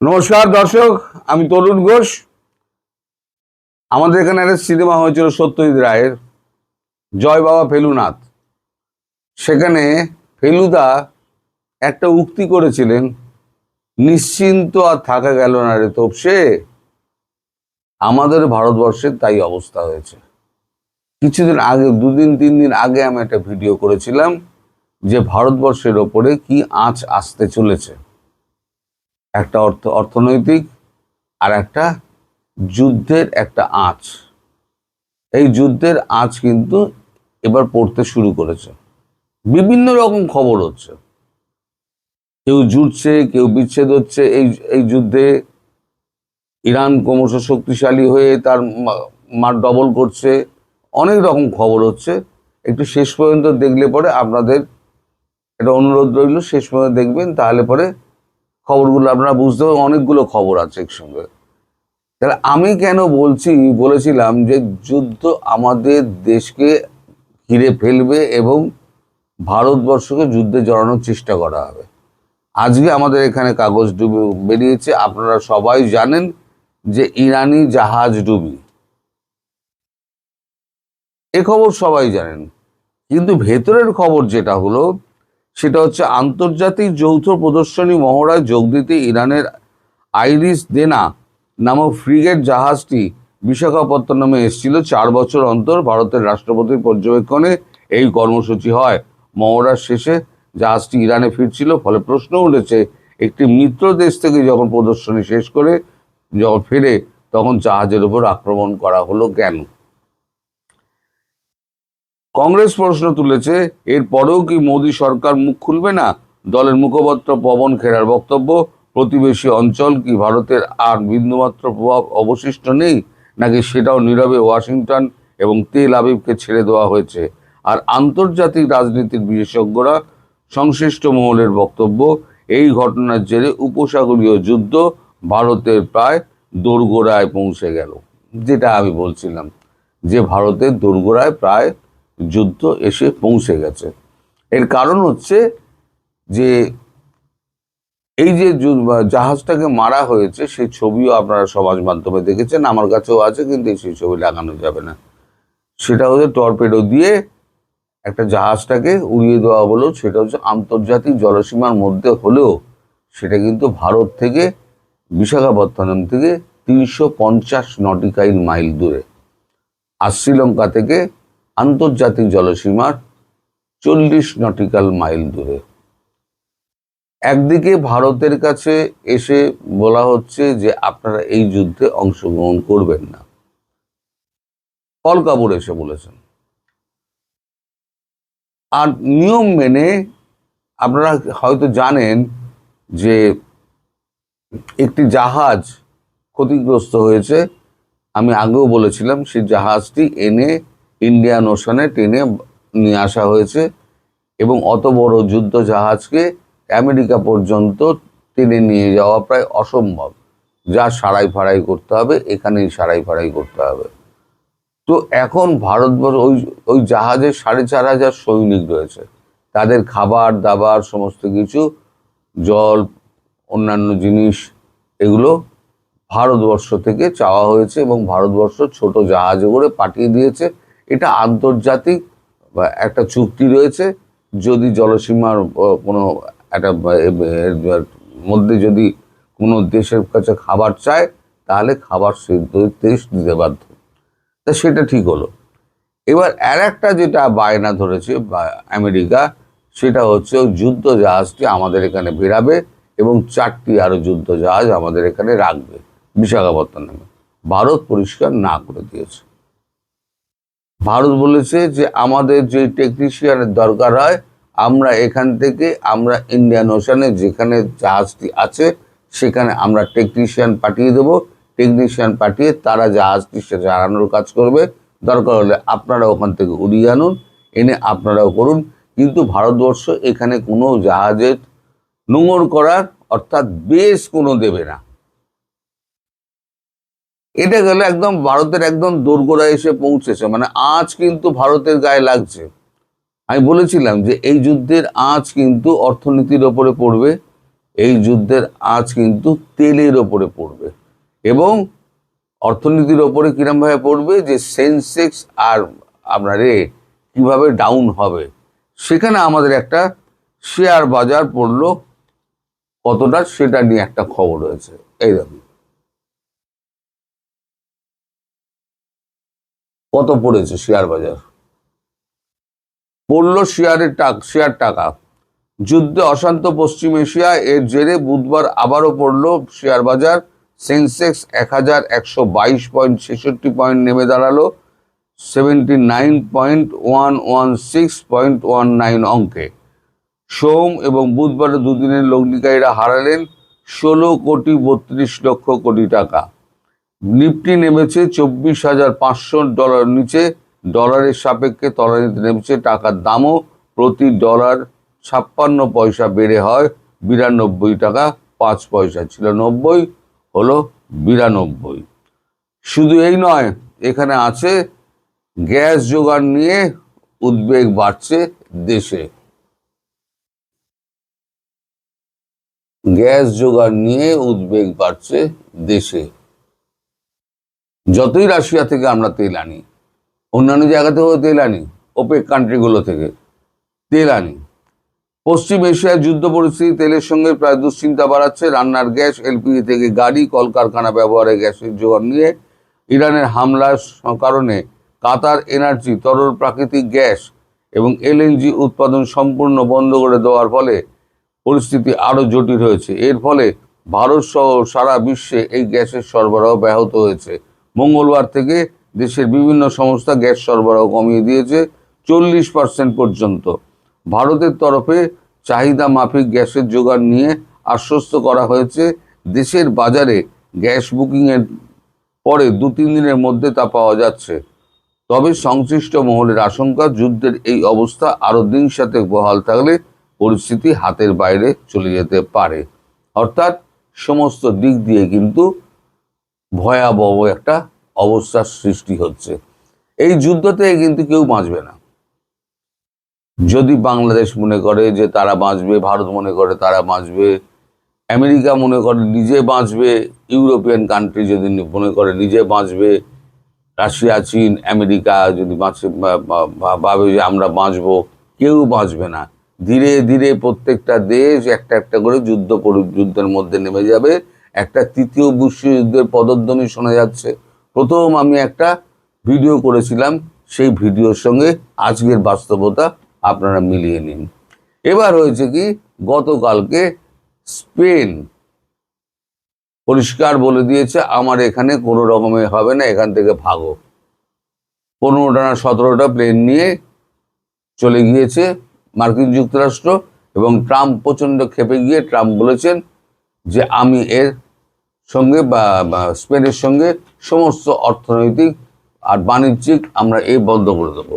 নমস্কার দর্শক, আমি তরুণ ঘোষ। আমাদের এখানে একটা সিনেমা হয়েছিল সত্যজিৎ রায়ের, জয় বাবা ফেলুনাথ। সেখানে ফেলুদা একটা উক্তি করেছিলেন, নিশ্চিন্ত আর থাকা গেল না রে তোপসে। আমাদের ভারতবর্ষের তাই অবস্থা হয়েছে। কিছুদিন আগে, 2-3 দিন আগে আমি একটা ভিডিও করেছিলাম যে ভারতবর্ষের ওপরে কি আঁচ আসতে চলেছে। একটা অর্থনৈতিক আর একটা যুদ্ধের একটা আঁচ। এই যুদ্ধের আঁচ কিন্তু এবার পড়তে শুরু করেছে। বিভিন্ন রকম খবর হচ্ছে, কেউ জুটছে, কেউ বিচ্ছেদ হচ্ছে। এই যুদ্ধে ইরান ক্রমশ শক্তিশালী হয়ে তার মার ডবল করছে। অনেক রকম খবর হচ্ছে। একটু শেষ পর্যন্ত দেখলে পরে আপনাদের একটা অনুরোধ রইল, শেষ পর্যন্ত দেখবেন, তাহলে পরে খবরগুলো আপনারা বুঝতে পারবেন। অনেকগুলো খবর আছে একসঙ্গে। তাহলে আমি কেন বলেছিলাম যে যুদ্ধ আমাদের দেশকে ঘিরে ফেলবে এবং ভারতবর্ষকে যুদ্ধে জড়ানোর চেষ্টা করা হবে। আজকে আমাদের এখানে কাগজ ডুবি বেরিয়েছে, আপনারা সবাই জানেন যে ইরানি জাহাজ ডুবি, এ খবর সবাই জানেন। কিন্তু ভেতরের খবর যেটা হলো, সেটা হচ্ছে আন্তর্জাতিক যৌথ প্রদর্শনী মহড়ায় যোগ দিতে ইরানের আইরিস দেনা নামক ফ্রিগেট জাহাজটি বিশাখাপত্তনমে এসেছিল। 4 বছর অন্তর ভারতের রাষ্ট্রপতির পর্যবেক্ষণে এই কর্মসূচি হয়। মহড়ার শেষে জাহাজটি ইরানে ফিরছিল। ফলে প্রশ্ন উঠেছে, একটি মিত্র দেশ থেকে যখন প্রদর্শনী শেষ করে যখন ফেরে, তখন জাহাজের উপর আক্রমণ করা হলো কেন? কংগ্রেস প্রশ্ন তুলেছে, এরপরেও কি মোদী সরকার মুখ খুলবে না? দলের মুখপাত্র পবন খেরার বক্তব্য, প্রতিবেশী অঞ্চল কি ভারতের আর বিন্দুমাত্র প্রভাব অবশিষ্ট নেই, নাকি সেটাও নীরবে ওয়াশিংটন এবং তেল আবিবকে ছেড়ে দেওয়া হয়েছে? আর আন্তর্জাতিক রাজনীতির বিশেষজ্ঞরা, সংশ্লিষ্ট মহলের বক্তব্য, এই ঘটনার জেরে উপসাগরীয় যুদ্ধ ভারতের প্রায় দোরগোড়ায় পৌঁছে গেল। যেটা আমি বলছিলাম যে ভারতের দোরগোড়ায় প্রায় যুদ্ধ এসে পৌঁছে গেছে। এর কারণ হচ্ছে যে এই যে জাহাজটাকে মারা হয়েছে, সেই ছবিও আপনারা সমাজ মাধ্যমে দেখেছেন, আমার কাছেও আছে, কিন্তু সেই ছবি লাগানো যাবে না। সেটা হচ্ছে টর্পেডো দিয়ে একটা জাহাজটাকে উড়িয়ে দেওয়া হলো। সেটা হচ্ছে আন্তর্জাতিক জলসীমার মধ্যে হলেও সেটা কিন্তু ভারত থেকে, বিশাখাপত্তনম থেকে 350 নটিক্যাল মাইল দূরে। আর শ্রীলঙ্কা থেকে আন্তর্জাতিক জলসীমার 40 নটিক্যাল মাইল দূরে। একদিকে ভারতের কাছে এসে বলা হচ্ছে যে আপনারা এই যুদ্ধে অংশগ্রহণ করবেন না, কল কাপুর এসে বলেছেন। আর নিয়ম মেনে আপনারা হয়তো জানেন যে একটি জাহাজ ক্ষতিগ্রস্ত হয়েছে। আমি আগেও বলেছিলাম, সেই জাহাজটি এনে ইন্ডিয়ান ওশানে টেনে নিয়ে আসা হয়েছে এবং অত বড় যুদ্ধ জাহাজকে আমেরিকা পর্যন্ত টেনে নিয়ে যাওয়া প্রায় অসম্ভব। যা সারাই ফারাই করতে হবে, এখানেই সারাই ফারাই করতে হবে। তো এখন ভারতবর্ষ, ওই জাহাজে 4,500 সৈনিক রয়েছে। তাদের খাবার দাবার সমস্ত কিছু, জল, অন্যান্য জিনিস, এগুলো ভারতবর্ষ থেকে চাওয়া হয়েছে এবং ভারতবর্ষ ছোট জাহাজে করে পাঠিয়ে দিয়েছে। এটা আন্তর্জাতিক একটা চুক্তি রয়েছে। যদি জলসীমার কোনো একটা মধ্যে যদি কোনো দেশের কাছে খাবার চায়, তাহলে খাবার সেই দেশ দিতে বাধ্য। তা সেটা ঠিক হলো। এবার আর একটা যেটা বায়না ধরেছে আমেরিকা, সেটা হচ্ছে ওই যুদ্ধ জাহাজটি আমাদের এখানে বেরাবে এবং 4টি আরো যুদ্ধ জাহাজ আমাদের এখানে রাখবে বিশাখাপত্তনমে। ভারত পরিষ্কার না করে দিয়েছে। ভারত বলেছে যে আমাদের যে টেকনিশিয়ানের দরকার হয়, আমরা এখান থেকে, আমরা ইন্ডিয়ান ওশানে যেখানে জাহাজটি আছে সেখানে আমরা টেকনিশিয়ান পাঠিয়ে দেবো। টেকনিশিয়ান পাঠিয়ে তারা জাহাজটি চালানোর কাজ করবে। দরকার হলে আপনারা ওখান থেকে উড়িয়ে আনুন, এনে আপনারাও করুন। কিন্তু ভারতবর্ষ এখানে কোনো জাহাজের নোঙর করার, অর্থাৎ বেশ কোনো দেবে না। এটা গেলে একদম ভারতের একদম দোরগোড়ায় এসে পৌঁছেছে। মানে আজ কিন্তু ভারতের গায়ে লাগছে। আমি বলেছিলাম যে এই যুদ্ধের আঁচ কিন্তু অর্থনীতির ওপরে পড়বে এই যুদ্ধের আঁচ কিন্তু তেলের ওপরে পড়বে এবং অর্থনীতির ওপরে কিরমভাবে পড়বে, যে সেন্সেক্স আর আপনার কিভাবে ডাউন হবে, সেখানে আমাদের একটা শেয়ার বাজার পড়লো কতটা, সেটা নিয়ে একটা খবর হয়েছে। এই দেখুন কত পড়েছে শেয়ার বাজার, পড়লো শেয়ার টাকা। যুদ্ধে অশান্ত পশ্চিম এশিয়া, এর জেরে বুধবার আবারও পড়লো শেয়ার বাজার। সেন্সেক্স 1122.66 পয়েন্ট নেমে দাঁড়ালো 79.116.19 অঙ্কে। সোম এবং বুধবারে দুদিনের লগ্নিকারীরা হারালেন 16,32,00,00,000 টাকা। নিফটি নেমেছে 24,500 নিচে, ডলারের সাপেক্ষে তলানিতে নেমেছে। টাকার দামও প্রতি ডলার 56 পয়সা বেড়ে হয় 92 টাকা 5 পয়সা। ছিল 90, হলো 92। শুধু এই নয়, এখানে আছে গ্যাস জোগাড় নিয়ে উদ্বেগ বাড়ছে দেশে। গ্যাস জোগাড় নিয়ে উদ্বেগ বাড়ছে দেশে। যতই রাশিয়া থেকে আমরা তেল আনি, অন্যান্য জায়গা থেকেও তেল আনি, ওপেক কান্ট্রিগুলো থেকে তেল আনি, পশ্চিম এশিয়ার যুদ্ধ পরিস্থিতি তেলের সঙ্গে প্রায় দুশ্চিন্তা বাড়াচ্ছে। রান্নার গ্যাস, এলপিজি থেকে গাড়ি, কলকারখানা ব্যবহারে গ্যাসের জোগাড় নিয়ে ইরানের হামলার কারণে কাতার এনার্জি তরল প্রাকৃতিক গ্যাস এবং এলএনজি উৎপাদন সম্পূর্ণ বন্ধ করে দেওয়ার ফলে পরিস্থিতি আরও জটিল হয়েছে। এর ফলে ভারত সহ সারা বিশ্বে এই গ্যাসের সরবরাহ ব্যাহত হয়েছে। মঙ্গলবার থেকে দেশের বিভিন্ন সংস্থা গ্যাস সরবরাহ কমিয়ে দিয়েছে 40% পর্যন্ত। ভারতের তরফে চাহিদা মাফিক গ্যাসের জোগাড় নিয়ে আশ্বস্ত করা হয়েছে। দেশের বাজারে গ্যাস বুকিংয়ের পরে 2-3 দিনের মধ্যে তা পাওয়া যাচ্ছে। তবে সংশ্লিষ্ট মহলের আশঙ্কা, যুদ্ধের এই অবস্থা আরও দিন সাথে বহাল থাকলে পরিস্থিতি হাতের বাইরে চলে যেতে পারে। অর্থাৎ সমস্ত দিক দিয়ে কিন্তু ভয়াবহ একটা অবস্থার সৃষ্টি হচ্ছে। এই যুদ্ধ থেকে কিন্তু কেউ বাঁচবে না। যদি বাংলাদেশ মনে করে যে তারা বাঁচবে, ভারত মনে করে তারা বাঁচবে, আমেরিকা মনে করে নিজে বাঁচবে, ইউরোপিয়ান কান্ট্রি যদি মনে করে নিজে বাঁচবে, রাশিয়া, চীন, আমেরিকা যদি ভাবে যে আমরা বাঁচবো, কেউ বাঁচবে না। ধীরে ধীরে প্রত্যেকটা দেশ একটা একটা করে যুদ্ধের মধ্যে নেমে যাবে। একটা তৃতীয় বিশ্বযুদ্ধের পদধ্বনি শোনা যাচ্ছে। প্রথম আমি একটা ভিডিও করেছিলাম, সেই ভিডিওর সঙ্গে আজকের বাস্তবতা আপনারা মিলিয়ে নিন। এবার হয়েছে কি, গতকালকে স্পেন পরিষ্কার বলে দিয়েছে আমার এখানে কোনো রকমে হবে না, এখান থেকে ভাগো। 15টা না 17টা প্লেন নিয়ে চলে গিয়েছে মার্কিন যুক্তরাষ্ট্র, এবং ট্রাম্প প্রচণ্ড ক্ষেপে গিয়ে ট্রাম্প বলেছেন যে আমি এর সঙ্গে বা স্পেনের সঙ্গে সমস্ত অর্থনৈতিক আর বাণিজ্যিক আমরা বন্ধ করে দেবো।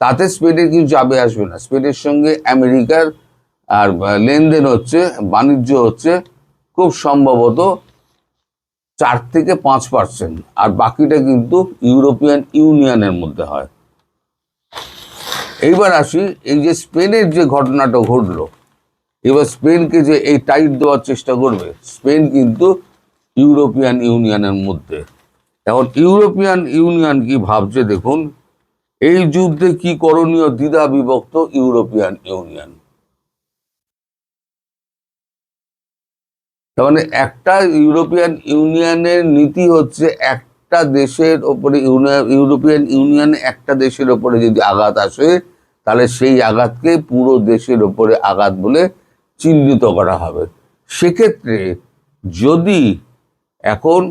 তাতে স্পেনের কিছু যাবে আসবে না। স্পেনের সঙ্গে আমেরিকার আর লেনদেন হচ্ছে, বাণিজ্য হচ্ছে খুব সম্ভবত 4 থেকে 5%, আর বাকিটা কিন্তু ইউরোপিয়ান ইউনিয়নের মধ্যে হয়। এইবার আসি, এই যে স্পেনের যে ঘটনাটা ঘটলো, এবার স্পেনকে যে এই টাইট দেওয়ার চেষ্টা করবে, স্পেন কিন্তু ইউরোপিয়ান ইউনিয়নের মধ্যে। এখন ইউরোপিয়ান ইউনিয়ন কি ভাবছে দেখুন, এই যুদ্ধে কি করণীয় দ্বিধা বিভক্ত ইউরোপিয়ান ইউনিয়ন। তার মানে একটা ইউরোপিয়ান ইউনিয়নের নীতি হচ্ছে, একটা দেশের ওপরে ইউরোপিয়ান ইউনিয়ন একটা দেশের ওপরে যদি আঘাত আসে, তাহলে সেই আঘাতকে পুরো দেশের ওপরে আঘাত বলে চিহ্নিত করা হবে। সেক্ষেত্রে যদি এখন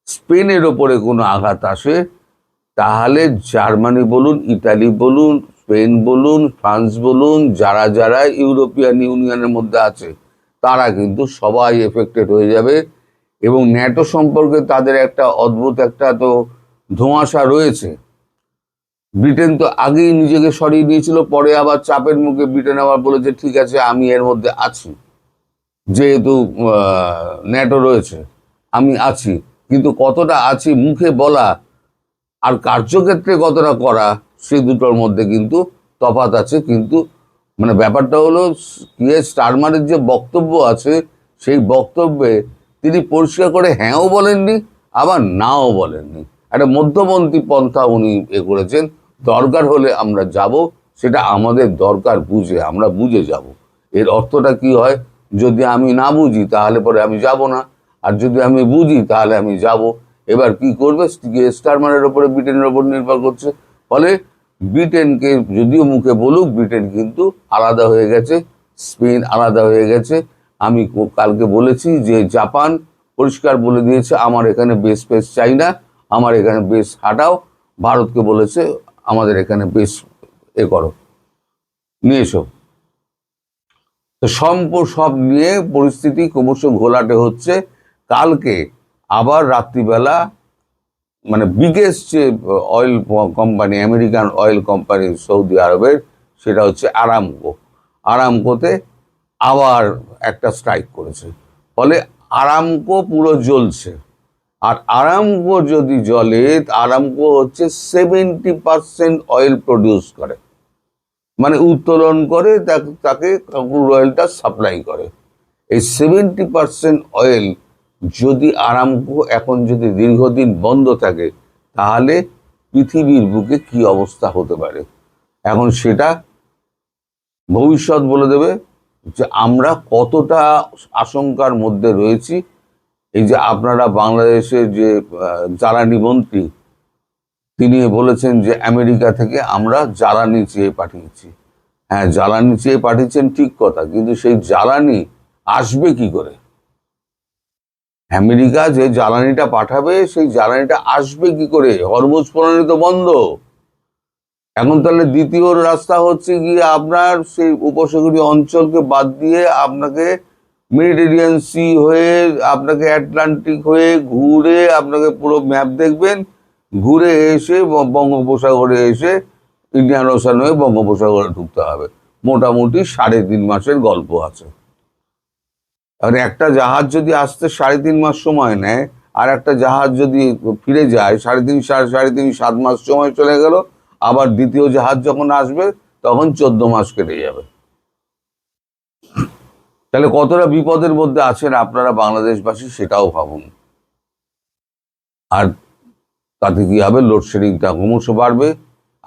স্পেনের ওপরে কোনো আঘাত আসে, তাহলে জার্মানি বলুন, ইতালি বলুন, স্পেন বলুন, ফ্রান্স বলুন, যারা যারা ইউরোপিয়ান ইউনিয়নের মধ্যে আছে, তারা কিন্তু সবাই এফেক্টেড হয়ে যাবে। এবং ন্যাটো সম্পর্কে তাদের একটা অদ্ভুত একটা তো ধোঁয়াশা রয়েছে। ব্রিটেন তো আগেই নিজেকে সরিয়ে নিয়েছিল, পরে আবার চাপের মুখে ব্রিটেন আবার বলেছে ঠিক আছে আমি এর মধ্যে আছি, যেহেতু ন্যাটো রয়েছে আমি আছি। কিন্তু কতটা আছি মুখে বলা আর কার্যক্ষেত্রে কতটা করা, সেই দুটোর মধ্যে কিন্তু তফাৎ আছে। কিন্তু মানে ব্যাপারটা হলো স্টারমারের যে বক্তব্য আছে সেই বক্তব্যে তিনি পরিষ্কার করে হ্যাঁও বলেননি আবার নাও বলেননি, একটা মধ্যপন্থী পন্থা উনি করেছেন। দরকার হলে আমরা যাব, সেটা আমাদের দরকার বুঝে আমরা বুঝে যাব। এর অর্থটা কি হয়, যদি আমি না বুঝি তাহলে পরে আমি যাব না, আর যদি আমি বুঝি তাহলে আমি যাব। এবার কি করবে, স্টারমারের ওপরে ব্রিটেনের ওপর নির্ভর করছে। ফলে ব্রিটেনকে যদিও মুখে বলুক, ব্রিটেন কিন্তু আলাদা হয়ে গেছে, স্পেন আলাদা হয়ে গেছে। আমি কালকে বলেছি যে জাপান পরিষ্কার বলে দিয়েছে আমার এখানে বেস ফেস চাই না, আমার এখানে বেস হাটাও। ভারতকে বলেছে আমাদের এখানে বেস করো, নিয়ে এসো। তো সব নিয়ে পরিস্থিতি ক্রমশ ঘোলাটে হচ্ছে। কালকে আবার রাত্রিবেলা মানে বিগেস্ট যে oil company, American oil company Saudi আরবের, সেটা হচ্ছে আরামকোতে আবার একটা স্ট্রাইক করেছে। ফলে আরামকো পুরো জ্বলছে। আর আরামকো যদি জ্বলে, আরামকো হচ্ছে 70% অয়েল প্রডিউস করে, মানে উত্তোলন করে তাকে ক্রুড অয়েলটা সাপ্লাই করে। এই 70% অয়েল যদি আরামকো এখন যদি দীর্ঘদিন বন্ধ থাকে, তাহলে পৃথিবীর বুকে কি অবস্থা হতে পারে, এখন সেটা ভবিষ্যৎ বলে দেবে যে আমরা কতটা আশঙ্কার মধ্যে রয়েছি। এই যে আপনারা বাংলাদেশের যে জ্বালানি মন্ত্রী, তিনি বলেছেন যে আমেরিকা থেকে আমরা জ্বালানি চেয়ে পাঠিয়েছি। হ্যাঁ, জ্বালানি চেয়ে পাঠিয়েছেন ঠিক কথা, কিন্তু সেই জ্বালানি আসবে কি করে? আমেরিকা যে জ্বালানিটা পাঠাবে সেই জ্বালানিটা আসবে কি করে? হরমুজ প্রণালী তো বন্ধ। এখন তাহলে দ্বিতীয় রাস্তা হচ্ছে গিয়ে আপনার সেই উপসাগরীয় অঞ্চলকে বাদ দিয়ে আপনাকে মেডিটেরিয়ান সি হয়ে, আপনাকে আটলান্টিক হয়ে ঘুরে, আপনাকে পুরো ম্যাপ দেখবেন, ঘুরে এসে বঙ্গোপসাগরে এসে ইন্ডিয়ান ওশান হয়ে বঙ্গোপসাগরে ঢুকতে হবে। মোটামুটি 3.5 মাসের গল্প আছে। আর একটা জাহাজ যদি আসতে 3.5 মাস সময় নেয়, আর একটা জাহাজ যদি ফিরে যায় 3.5 7 মাস সময় চলে গেল, আবার দ্বিতীয় জাহাজ যখন আসবে তখন 14 মাস কেটে যাবে। তাহলে কতটা বিপদের মধ্যে আছেন আপনারা বাংলাদেশবাসী, সেটাও ভাবুন। আর তাতে কি হবে, লোডশেডিংটা ক্রমশ বাড়বে।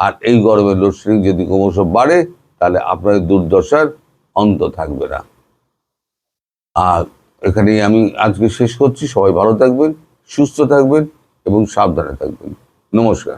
আর এই গরমে লোডশেডিং যদি ক্রমশ বাড়ে, তাহলে আপনাদের দুর্দশার অন্ত থাকবে না। আর এখানেই আমি আজকে শেষ করছি। সবাই ভালো থাকবেন, সুস্থ থাকবেন এবং সাবধানে থাকবেন। নমস্কার।